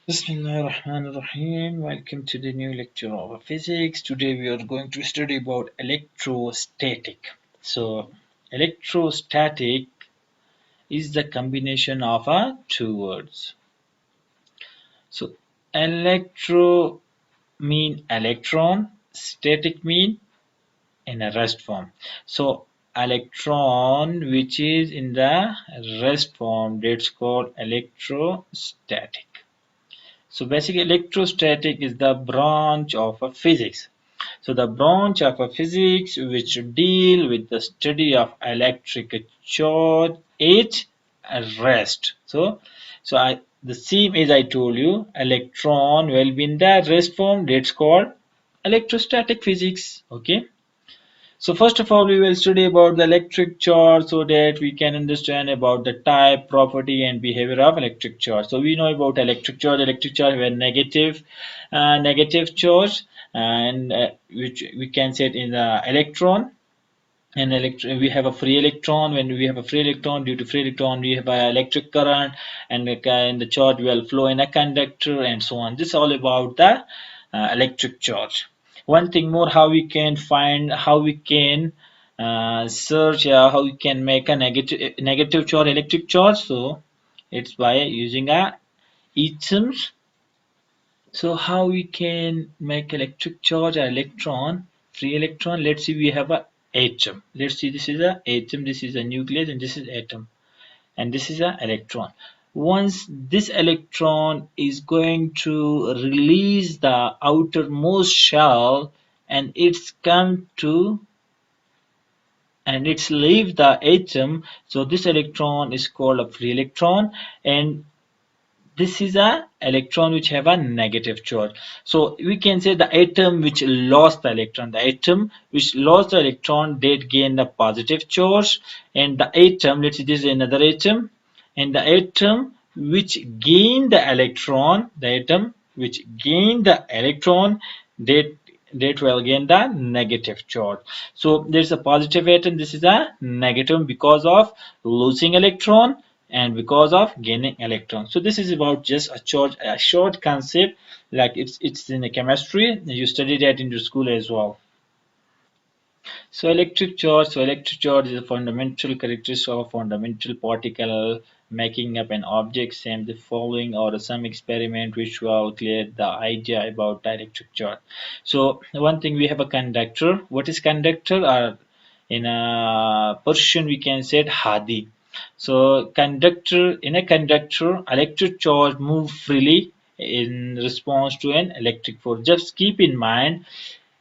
Bismillahirrahmanirrahim. Welcome to the new lecture of physics. Today we are going to study about electrostatic. So, electrostatic is the combination of two words. So, electro mean electron, static mean in a rest form. So, electron which is in the rest form, that's called electrostatic. So basically electrostatic is the branch of a physics. So the branch of a physics which deal with the study of electric charge at rest. So the same as I told you, electron will be in the rest form, that's called electrostatic physics. Okay. So first of all, we will study about the electric charge so that we can understand about the type, property, and behavior of electric charge. So we know about electric charge. Electric charge were negative charge, and which we can set in the electron. And we have a free electron. When we have a free electron, due to free electron, we have an electric current, and the charge will flow in a conductor, and so on. This is all about the electric charge. One thing more, how we can find, how we can search, how we can make a negative charge, electric charge. So it's by using a atoms. So how we can make electric charge or electron, free electron? Let's see, we have a atom. Let's see, this is a atom, this is a nucleus, and this is atom, and this is a electron. Once this electron is going to release the outermost shell, and it's leave the atom, so this electron is called a free electron, and this is a electron which have a negative charge. So we can say the atom which lost the electron, did gain the positive charge, and the atom, let's say this is another atom, and the atom which gained the electron, that will gain the negative charge. So there's a positive atom, this is a negative because of losing electron and because of gaining electron. So this is about just a short concept, like it's in the chemistry. You study that in your school as well. So electric charge is a fundamental characteristic of a fundamental particle making up an object. Same the following or some experiment which will clear the idea about the electric charge. So one thing, we have a conductor. What is conductor? Or in a Persian we can say it hadi. So in a conductor, electric charge move freely in response to an electric force. Just keep in mind,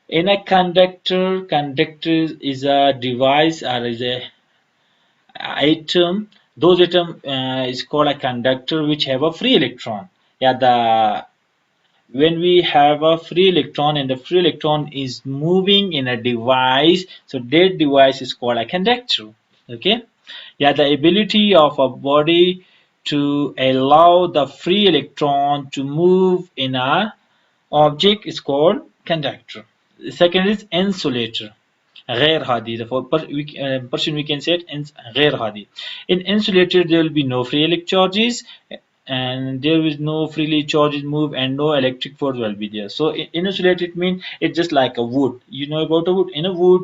in a conductor is a device or is a item. Those atom is called a conductor which have a free electron. Yeah, the when we have a free electron and the free electron is moving in a device, so that device is called a conductor. Okay. Yeah, the ability of a body to allow the free electron to move in a object is called conductor. The second is insulator. غير هادي. The person we can say it in غير هادي. In insulator there will be no free electric charges, and there is no freely charges move, and no electric force will be there. So insulated means it's just like a wood. You know about a wood. In a wood,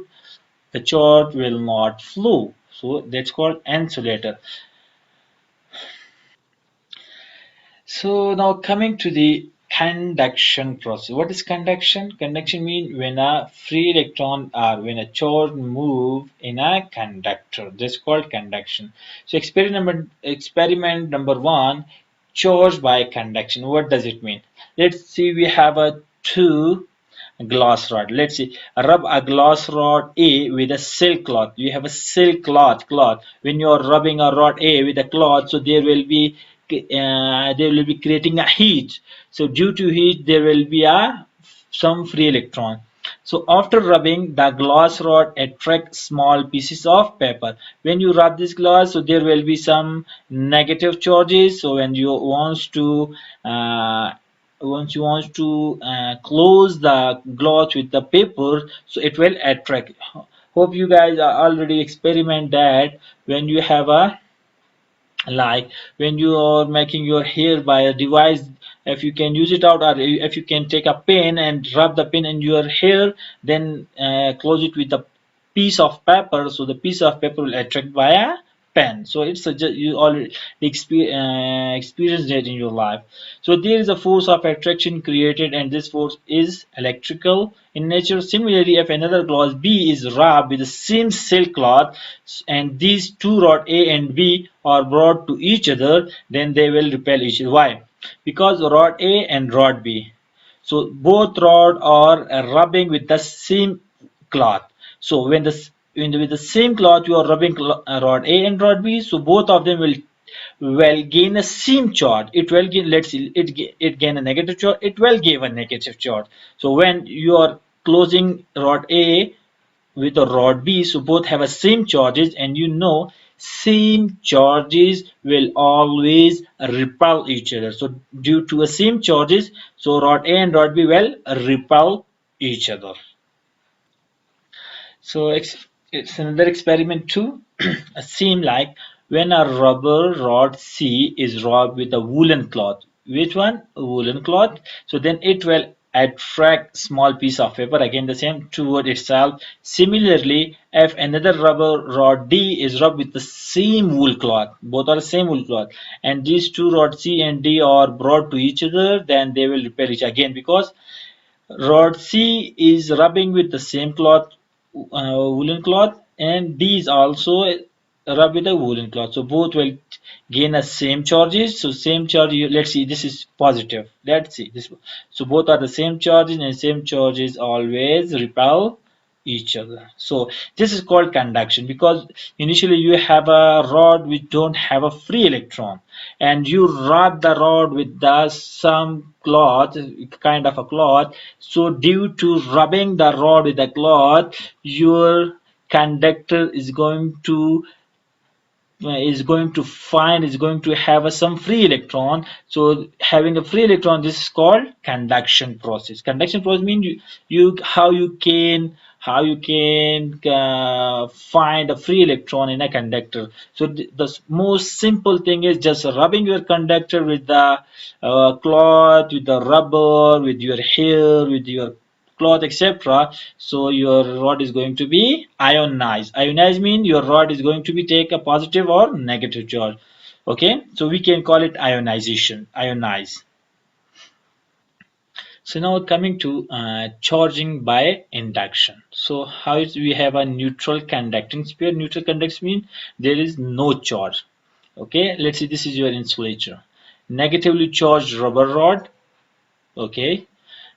the charge will not flow. So that's called insulator. So now coming to the conduction process. What is conduction? Conduction means when a free electron or when a charge move in a conductor. That's called conduction. So experiment number one, charge by conduction. What does it mean? Let's see, we have a two glass rod. Let's see, rub a glass rod A with a silk cloth. You have a silk cloth. When you are rubbing a rod A with a cloth, so there will be creating a heat. So due to heat, there will be a some free electron. So after rubbing, the glass rod attracts small pieces of paper. When you rub this glass, so there will be some negative charges. So when you want to close the glass with the paper, so it will attract. Hope you guys are already experiment that when you have a, like when you are making your hair by a device, if you can use it out, or if you can take a pen and rub the pen in your hair, then close it with a piece of paper, so the piece of paper will attract by a pen. So it's a you already experience that in your life. So there is a force of attraction created, and this force is electrical in nature. Similarly, if another cloth B is rubbed with the same silk cloth, and these two rod A and B are brought to each other, then they will repel each other. Why? Because rod A and rod B, so both rod are rubbing with the same cloth. So with the same cloth you are rubbing rod A and rod B, so both of them will gain a same charge. It will gain, let's see, it gain a negative charge, it will give a negative charge. So when you are closing rod A with a rod B, so both have a same charges, and you know same charges will always repel each other. So due to a same charges, so rod A and rod B will repel each other. So it's another experiment too. A seam like when a rubber rod C is rubbed with a woolen cloth. Which one? A woolen cloth. So then it will attract small piece of paper, again the same, toward itself. Similarly, if another rubber rod D is rubbed with the same wool cloth, both are the same wool cloth, and these two rods C and D are brought to each other, then they will repel each again, because rod C is rubbing with the same cloth, woolen cloth, and D is also rub with a woolen cloth. So both will gain the same charges. So same charge. Let's see. This is positive. Let's see this. So both are the same charges, and same charges always repel each other. So this is called conduction, because initially you have a rod which don't have a free electron, and you rub the rod with the some cloth, kind of a cloth. So due to rubbing the rod with the cloth, your conductor is going to have some free electron. So having a free electron, this is called conduction process. Conduction process means how you can find a free electron in a conductor. So the most simple thing is just rubbing your conductor with the cloth, with the rubber, with your hair, with your cloth, etc. So your rod is going to be ionized. Ionized means your rod is going to be take a positive or negative charge. Okay, so we can call it ionization. Ionize. So now coming to charging by induction. So how is we have a neutral conducting sphere. Neutral conducting means there is no charge. Okay, let's see, this is your insulator. Negatively charged rubber rod. Okay,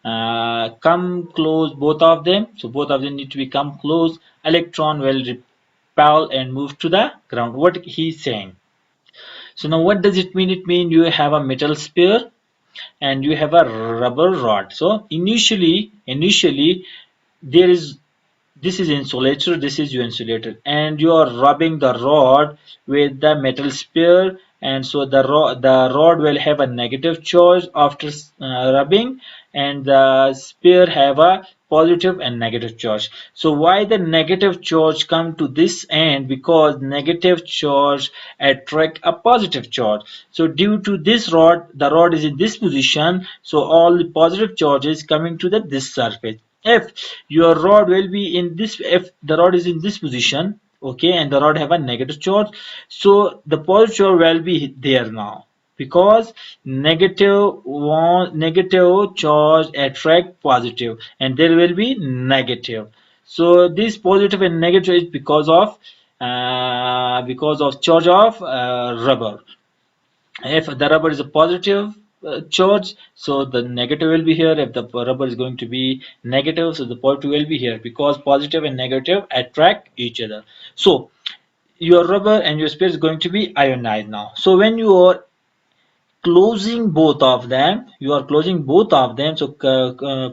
come close both of them, so both of them need to be come close. Electron will repel and move to the ground, what he's saying. So now what does it mean? It means you have a metal sphere and you have a rubber rod. So initially there is, this is insulator, this is your insulator, and you are rubbing the rod with the metal sphere, and so the rod will have a negative charge after rubbing, and the sphere have a positive and negative charge. So why the negative charge come to this end? Because negative charge attract a positive charge. So due to this rod, the rod is in this position, so all the positive charges coming to this surface. If your rod will be in this, if the rod is in this position, okay, and the rod have a negative charge, so the positive charge will be there now, because negative charge attract positive, and there will be negative. So this positive and negative is because of charge of rubber. If the rubber is a positive charge, so the negative will be here. If the rubber is going to be negative, so the positive will be here, because positive and negative attract each other. So your rubber and your sphere is going to be ionized now. So when you are closing both of them, so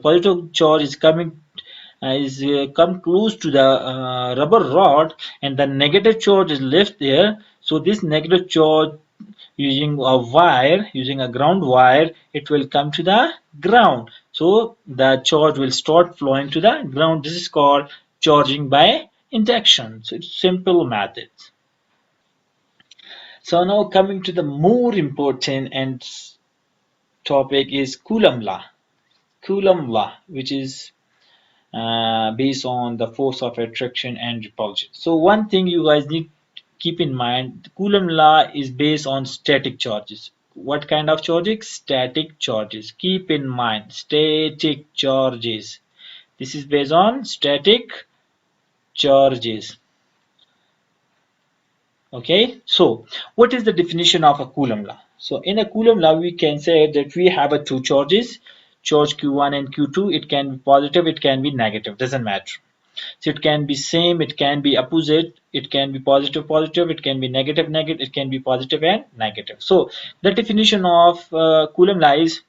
positive charge is coming, come close to the rubber rod, and the negative charge is left there. So this negative charge, using a ground wire, it will come to the ground. So the charge will start flowing to the ground. This is called charging by induction. So it's simple method. So now coming to the more important and topic is Coulomb law. Coulomb law, which is based on the force of attraction and repulsion. So one thing you guys need to keep in mind, the Coulomb law is based on static charges. What kind of charges? Static charges. Keep in mind, static charges. This is based on static charges. Okay, so what is the definition of a Coulomb law? So in a Coulomb law, we can say that we have a two charges, charge Q1 and Q2. It can be positive, it can be negative, doesn't matter. So it can be same, it can be opposite, it can be positive, positive, it can be negative, negative, it can be positive and negative. So the definition of Coulomb law is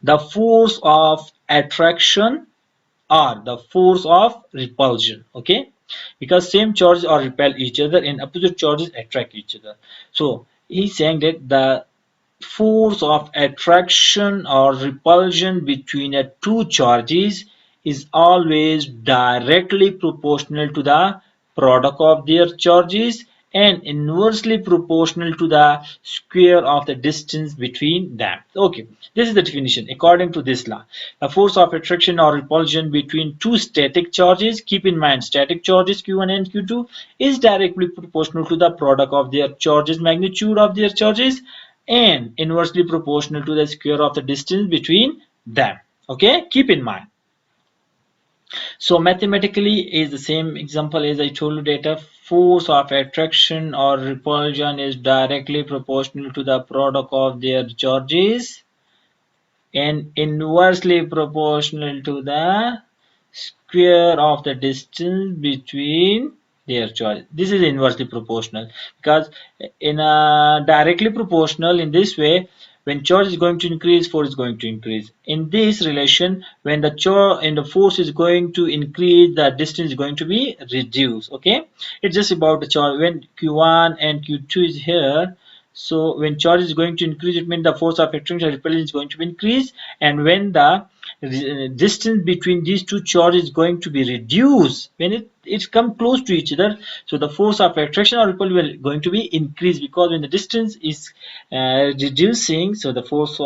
the force of attraction or the force of repulsion. Okay, because same charges are repel each other and opposite charges attract each other. So he's saying that the force of attraction or repulsion between two charges is always directly proportional to the product of their charges and inversely proportional to the square of the distance between them. Okay, this is the definition according to this law. The force of attraction or repulsion between two static charges, keep in mind static charges Q1 and Q2, is directly proportional to the product of their charges, magnitude of their charges, and inversely proportional to the square of the distance between them. Okay, keep in mind. So mathematically is the same example as I told you, data force of attraction or repulsion is directly proportional to the product of their charges and inversely proportional to the square of the distance between their charges. This is inversely proportional because in a directly proportional in this way, when charge is going to increase, force is going to increase. In this relation, when the charge and the force is going to increase, the distance is going to be reduced. Okay, it's just about the charge. When Q1 and Q2 is here, so when charge is going to increase, it means the force of attraction and repulsion is going to be increased, and when the distance between these two charges is going to be reduced, when it come close to each other, so the force of attraction or repulsion will going to be increased, because when the distance is reducing, so the force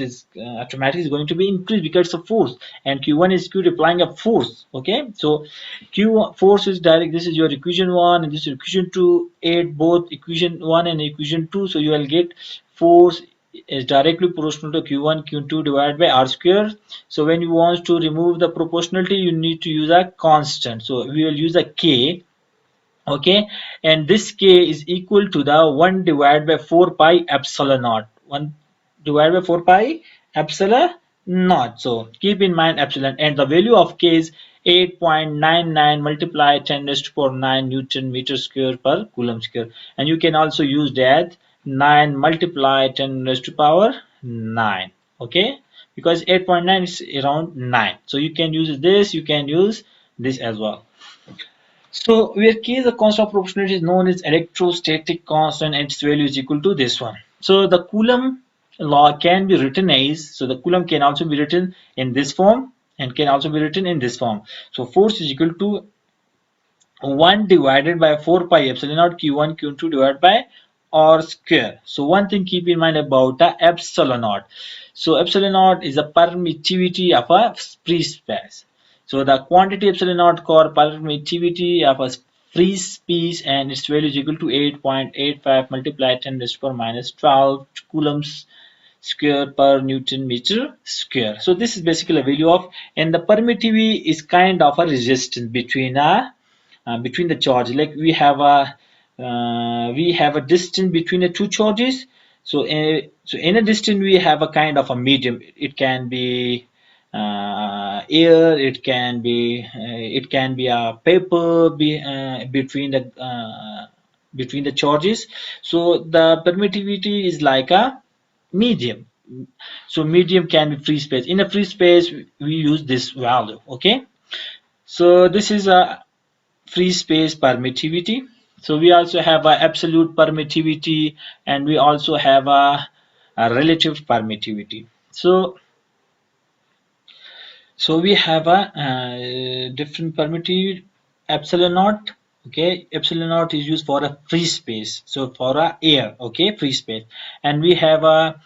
is automatically is going to be increased because it's a force, and Q1 is Q applying a force. Okay, so Q force is direct. This is your equation 1 and this is equation 2. Add both equation 1 and equation 2, so you will get force is directly proportional to Q1 Q2 divided by R square. So when you want to remove the proportionality, you need to use a constant. So we will use a K. Okay, and this K is equal to the 1 divided by 4 pi epsilon naught. 1 divided by 4 pi epsilon naught. So keep in mind epsilon, and the value of K is 8.99 multiplied 10 raised to power 9 Newton meter square per Coulomb square, and you can also use that 9 multiplied 10 raised to power 9. Okay, because 8.9 is around 9, so you can use this, you can use this as well. So where K is a constant of proportionality is known as electrostatic constant, and its value is equal to this one. So the Coulomb law can be written as, so the Coulomb can also be written in this form and can also be written in this form. So force is equal to 1 divided by 4 pi epsilon naught Q1 Q2 divided by R square. So one thing keep in mind about the epsilon naught. So epsilon naught is the permittivity of a free space. So the quantity epsilon naught called permittivity of a free space, and its value is equal to 8.85 multiplied 10 raised to power minus 12 coulombs square per Newton meter square. So this is basically a value of, and the permittivity is kind of a resistance between the charge. Like we have a distance between the two charges. So in a distance we have a kind of a medium. It can be air, it can be a paper between the charges. So the permittivity is like a medium. So medium can be free space. In a free space we use this value. Okay, so this is a free space permittivity. So we also have a absolute permittivity, and we also have a relative permittivity. So we have a different permittivity. Epsilon naught. Okay, epsilon naught is used for a free space, so for a air. Okay, free space, and we have a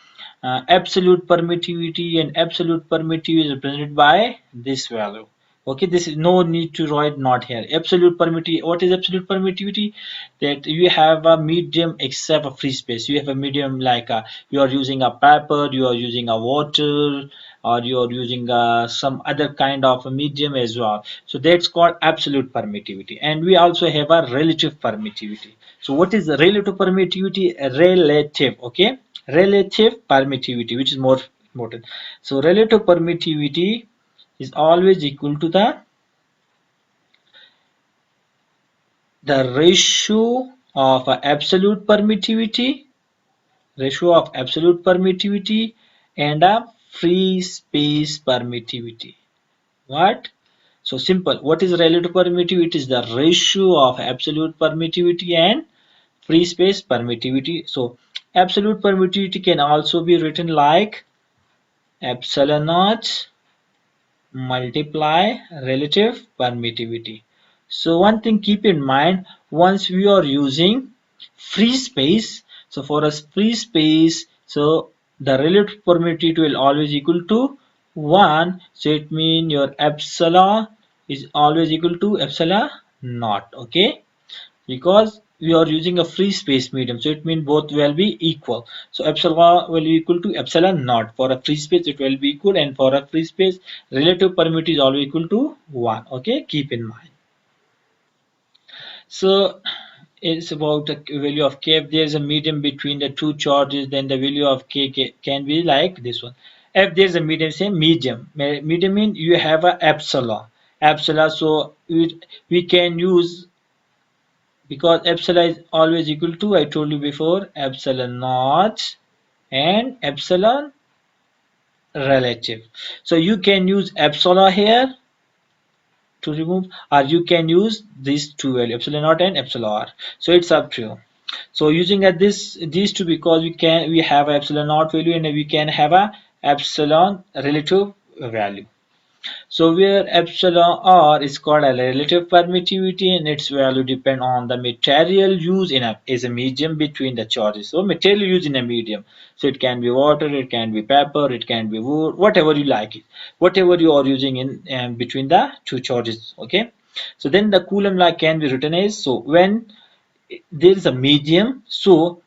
absolute permittivity, and absolute permittivity is represented by this value. Okay, this is no need to write not here. Absolute permittivity. What is absolute permittivity? That you have a medium except a free space. You have a medium like you are using a paper, you are using a water, or you are using some other kind of a medium as well. So that's called absolute permittivity. And we also have a relative permittivity. So what is the relative permittivity? Relative. Okay, relative permittivity, which is more important. So relative permittivity is always equal to the ratio of absolute permittivity and a free space permittivity. What? So simple. What is relative permittivity? It is the ratio of absolute permittivity and free space permittivity. So absolute permittivity can also be written like epsilon naught multiply relative permittivity. So one thing keep in mind, once we are using free space, so for a free space, so the relative permittivity will always equal to 1. So it means your epsilon is always equal to epsilon naught. Okay, because we are using a free space medium, so it means both will be equal. So epsilon will be equal to epsilon naught. For a free space it will be equal, and for a free space relative permittivity is always equal to 1. Okay, keep in mind. So it's about the value of k. If there is a medium between the two charges, then the value of k can be like this one. If there is a medium, say medium. Medium means you have a epsilon. Epsilon, so we can use, because epsilon is always equal to, I told you before, epsilon naught and epsilon relative. So you can use epsilon here to remove, or you can use these two values, epsilon naught and epsilon r. So it's up to you. So using at these two, because we have epsilon naught value and we can have a epsilon relative value. So where epsilon r is called a relative permittivity, and its value depend on the material used as a medium between the charges. So material used in a medium. So it can be water, it can be paper, it can be wood, whatever you like it, whatever you are using in between the two charges. Okay. So then the Coulomb law can be written as, so when there is a medium, so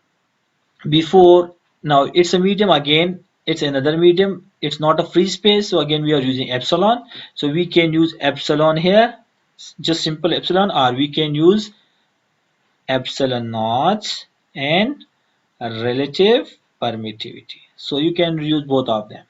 before, now it's a medium again, it's another medium, it's not a free space, so again we are using epsilon, so we can use epsilon here, just simple epsilon, or we can use epsilon naught and a relative permittivity, so you can use both of them.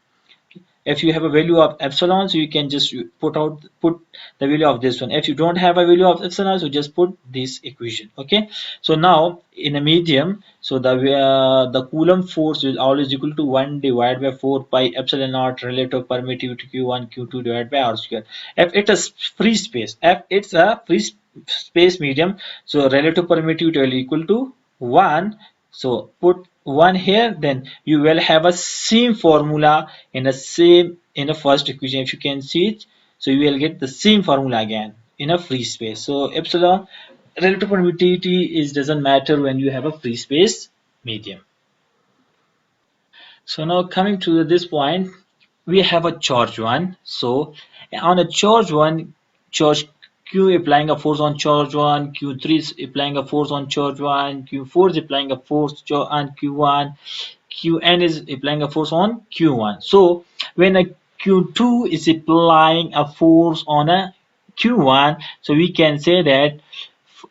If you have a value of epsilon, so you can just put the value of this one. If you don't have a value of epsilon, so just put this equation. Okay, so now in a medium, so the Coulomb force is always equal to 1 divided by 4 pi epsilon naught relative permittivity q1 q2 divided by r square. If it is free space, if it's a free space medium, so relative permittivity will equal to 1. So put 1 here, then you will have a same formula in the first equation, if you can see it. So you will get the same formula again in a free space. So epsilon relative permittivity is doesn't matter when you have a free space medium. So now coming to this point, we have a charge one. So on a charge one, charge Q applying a force on charge one, Q3 is applying a force on charge one, Q4 is applying a force on Q1, Qn is applying a force on Q1. So when a Q2 is applying a force on a Q1, so we can say that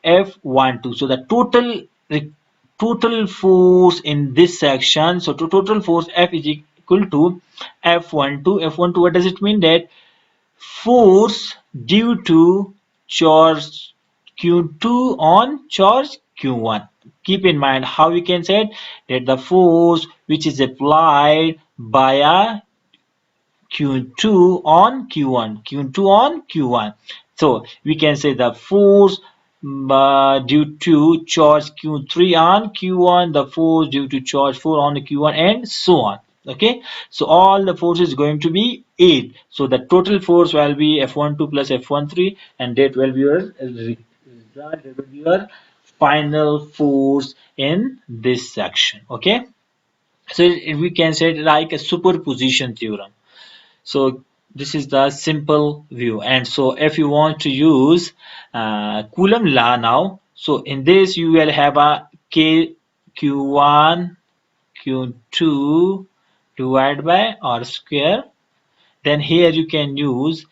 F12. So the total force in this section, so to total force F is equal to F12. F12, what does it mean? That force due to charge Q2 on charge Q1. Keep in mind how we can say that the force which is applied by a Q2 on Q1, Q2 on Q1. So we can say the force due to charge Q3 on Q1, the force due to charge 4 on Q1, and so on. Okay, so all the force is going to be 8. So the total force will be F12 plus F13, and that will be your result, that will be your final force in this section. Okay. So we can say it like a superposition theorem. So this is the simple view. And so if you want to use Coulomb law now, so in this you will have a k q1 q2 divided by r square. Then here you can use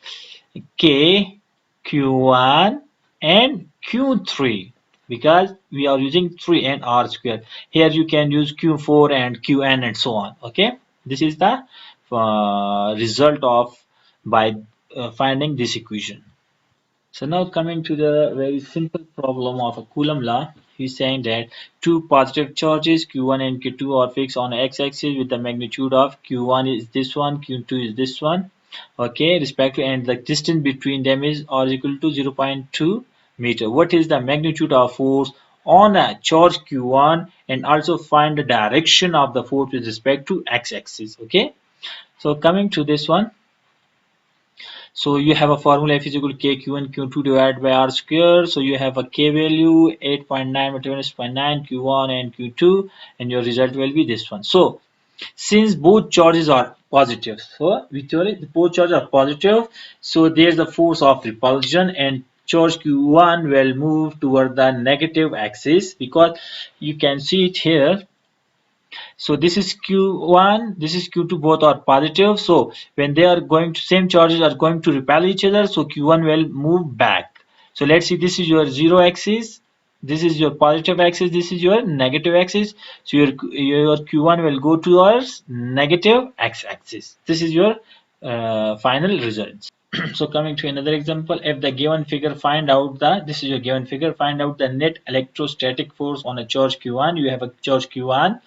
K, Q1 and Q3 because we are using 3 and R square. Here you can use Q4 and Qn and so on. Okay, this is the result of by finding this equation. So now coming to the very simple problem of a Coulomb law, he's saying that two positive charges Q1 and Q2 are fixed on x-axis with the magnitude of Q1 is this one, Q2 is this one, okay, respectively, and the distance between them is r equal to 0.2 meter. What is the magnitude of force on a charge Q1 and also find the direction of the force with respect to x-axis, okay? So coming to this one, so you have a formula F is equal to K Q1 Q2 divided by R square. So you have a K value 8.9 multiplied by 9 Q1 and Q2 and your result will be this one. So since both charges are positive, so the both charges are positive, so there's the force of repulsion and charge Q1 will move toward the negative axis because you can see it here. So this is Q1, this is Q2, both are positive. So when they are going to same charges are going to repel each other, so Q1 will move back. So let's see, this is your zero axis, this is your positive axis, this is your negative axis. So your Q1 will go towards negative x-axis. This is your final result. So coming to another example, if the given figure find out the this is your given figure, find out the net electrostatic force on a charge Q1. You have a charge Q1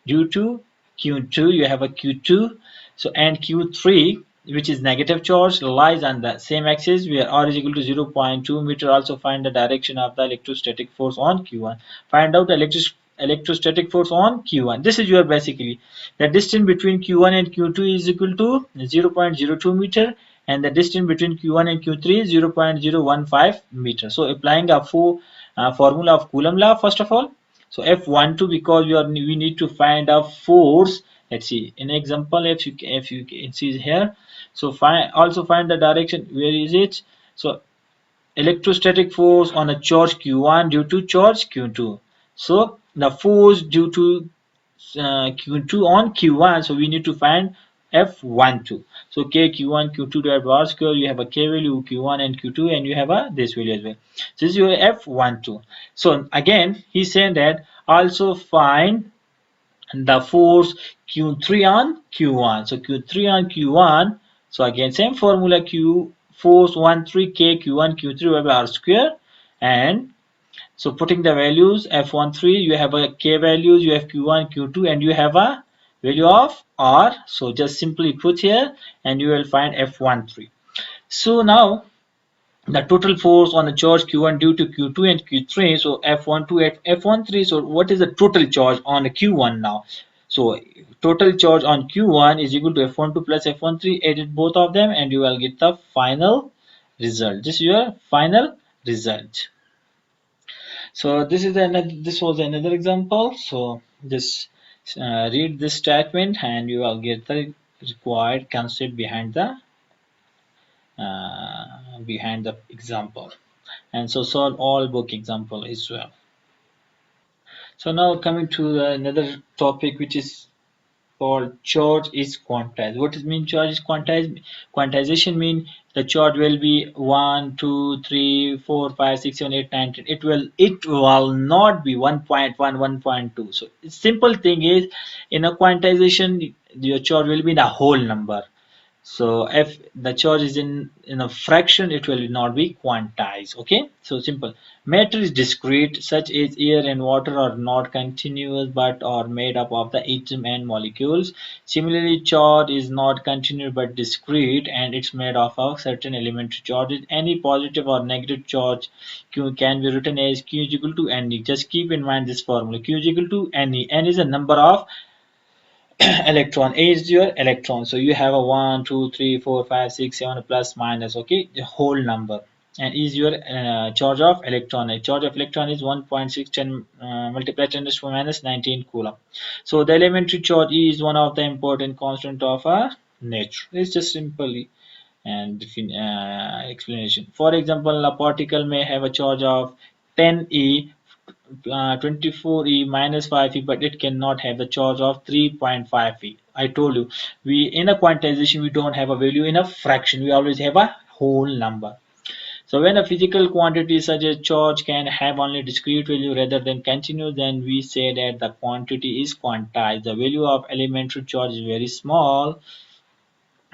due to Q2, you have a Q2, so and Q3, which is negative charge, lies on the same axis where r is equal to 0.2 meter. Also find the direction of the electrostatic force on Q1. Find out the electrostatic force on Q1. This is your basically the distance between Q1 and Q2 is equal to 0.02 meter, and the distance between Q1 and Q3 is 0.015 meter. So applying a formula of Coulomb law first of all. So F12, because we need to find a force. Let's see in example, if you can see here. So find the direction. Where is it? So electrostatic force on a charge Q1 due to charge Q2. So the force due to Q2 on Q1, so we need to find F12. So K Q1 Q2 divided by R square, you have a K value Q1 and Q2 and you have a this value as well. So this is your F12. So again he's saying that also find the force Q3 on Q1. So Q3 on Q1, so again same formula, Q force 13 K Q1 Q3 divided by R square, and so putting the values F13, you have a K values, you have Q1, Q2, and you have a value of R. So just simply put here and you will find F13. So now the total force on the charge Q1 due to Q2 and Q3. So F12, F13. So what is the total charge on the Q1 now? So total charge on Q1 is equal to F12 plus F13. Added both of them and you will get the final result. This is your final result. So this was another example. So just read this statement and you will get the required concept behind the example. And so solve all book example as well. So now coming to another topic which is called charge is quantized. What does mean charge is quantized? Quantization mean the charge will be 1, 2, 3, 4, 5, 6, 7, 8, 9, 10. It will not be 1.1, 1.2. So simple thing is in a quantization your charge will be the whole number. So if the charge is in a fraction, it will not be quantized. Okay, so simple. Matter is discrete, such as air and water are not continuous but are made up of the atom and molecules. Similarly, charge is not continuous but discrete, and it's made up of certain elementary charges. Any positive or negative charge Q can be written as Q is equal to Ne. Just keep in mind this formula. Q is equal to Ne. N is a number of electron. A is your electron. So you have a 1, 2, 3, 4, 5, 6, 7 plus minus. Okay, the whole number. and is your charge of electron. A charge of electron is 1.610 multiplied 10 to the minus 19 coulomb. So the elementary charge E is one of the important constant of a nature. It's just simply and explanation. For example, a particle may have a charge of 10 e, 24 e minus 5 e, but it cannot have the charge of 3.5 e. I told you, we in a quantization we don't have a value in a fraction. We always have a whole number. So when a physical quantity such as charge can have only discrete value rather than continuous, then we say that the quantity is quantized. The value of elementary charge is very small.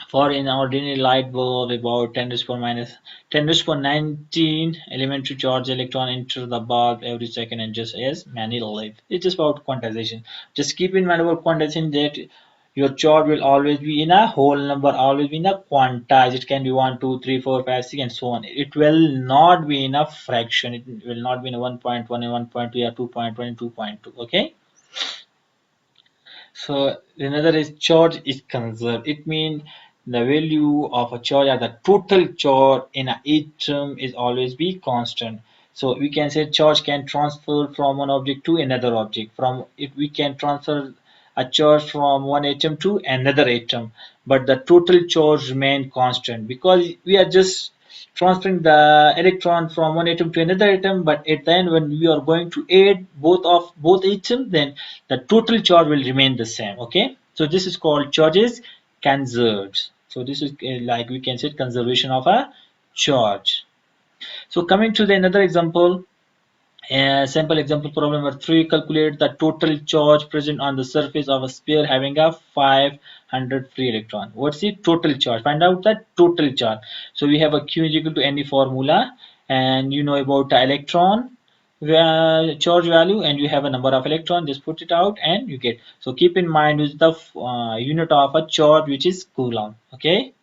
For an ordinary light bulb, about 10 to the power minus 10 to the power 19 elementary charge electron enter the bulb every second and just as many live. It's just about quantization. Just keep in mind about quantization that your charge will always be in a whole number, always be in a quantized. It can be 1, 2, 3, 4, 5, 6, and so on. It will not be in a fraction. It will not be in a 1.1 and 1.2 or 2.1 and 2.2. Okay. So another is charge is conserved. It means the value of a charge or the total charge in an atom is always be constant. So we can say charge can transfer from one object to another object. From if we can transfer a charge from one atom to another atom, but the total charge remain constant because we are just transferring the electron from one atom to another atom, but at the end when we are going to add both atoms, then the total charge will remain the same. Okay, so this is called charges conserved. So this is like we can say conservation of a charge. So coming to the another example, sample example problem number 3, calculate the total charge present on the surface of a sphere having a 500 free electron. What's the total charge? Find out the total charge. So we have a Q is equal to any formula, and you know about the electron charge value, and you have a number of electron. Just put it out and you get. So keep in mind is the unit of a charge, which is Coulomb. Okay.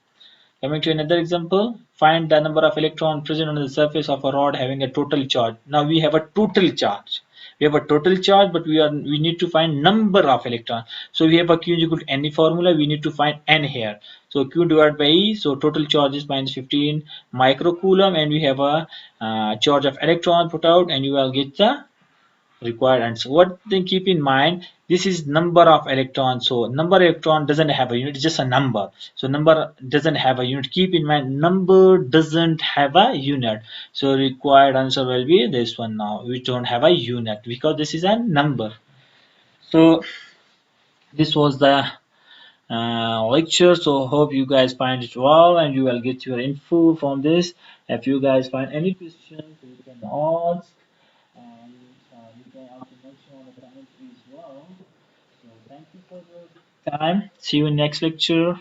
Coming to another example, find the number of electrons present on the surface of a rod having a total charge. Now we have a total charge. We have a total charge, but we need to find number of electrons. So we have a Q is equal to any formula. We need to find N here. So Q divided by E. So total charge is minus 15 microcoulomb, and we have a charge of electron put out, and you will get the required answer. What they keep in mind, this is number of electrons. So number of electron doesn't have a unit, it's just a number. So number doesn't have a unit. Keep in mind number doesn't have a unit. So required answer will be this one. Now we don't have a unit because this is a number. So this was the lecture. So hope you guys find it well and you will get your info from this. If you guys find any questions, you can ask, and you can also mention on the commentary as well. So thank you for your time. See you in next lecture.